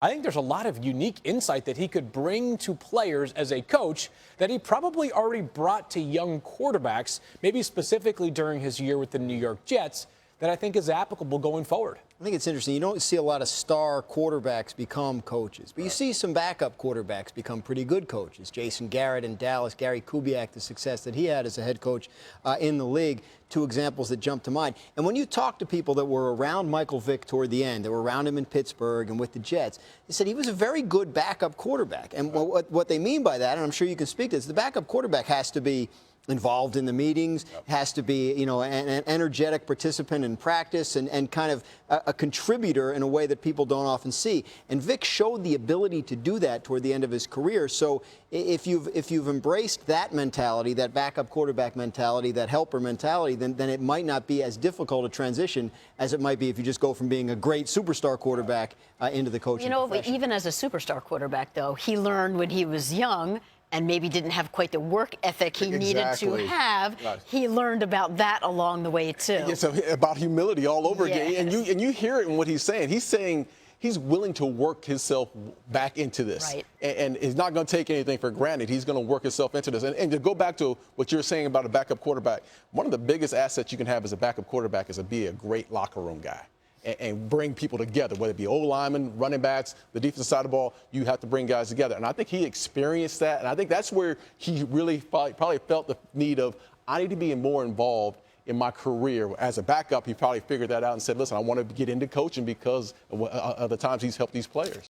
I think there's a lot of unique insight that he could bring to players as a coach that he probably already brought to young quarterbacks, maybe specifically during his year with the New York Jets, that I think is applicable going forward. I think it's interesting. You don't see a lot of star quarterbacks become coaches, but you see some backup quarterbacks become pretty good coaches. Jason Garrett in Dallas, Gary Kubiak, the success that he had as a head coach in the league, two examples that jump to mind. And when you talk to people that were around Michael Vick toward the end, that were around him in Pittsburgh and with the Jets, they said he was a very good backup quarterback. And what they mean by that, and I'm sure you can speak to this, the backup quarterback has to be involved in the meetings, has to be, an energetic participant in practice and kind of a contributor in a way that people don't often see. And Vic showed the ability to do that toward the end of his career. So if you've embraced that mentality, that backup quarterback mentality, that helper mentality, then it might not be as difficult a transition as it might be if you just go from being a great superstar quarterback into the coaching profession. Even as a superstar quarterback, though, he learned when he was young and maybe didn't have quite the work ethic he needed to have. Right. He learned about that along the way, too. It's about humility all over again. And you hear it in what he's saying. He's saying he's willing to work himself back into this. Right. And he's not going to take anything for granted. He's going to work himself into this. And to go back to what you're saying about a backup quarterback, one of the biggest assets you can have as a backup quarterback is to be a great locker room guy. And bring people together, whether it be O-linemen, running backs, the defensive side of the ball, you have to bring guys together. And I think he experienced that, and I think that's where he really probably felt the need of, I need to be more involved in my career. As a backup, he probably figured that out and said, listen, I want to get into coaching because of the times he's helped these players.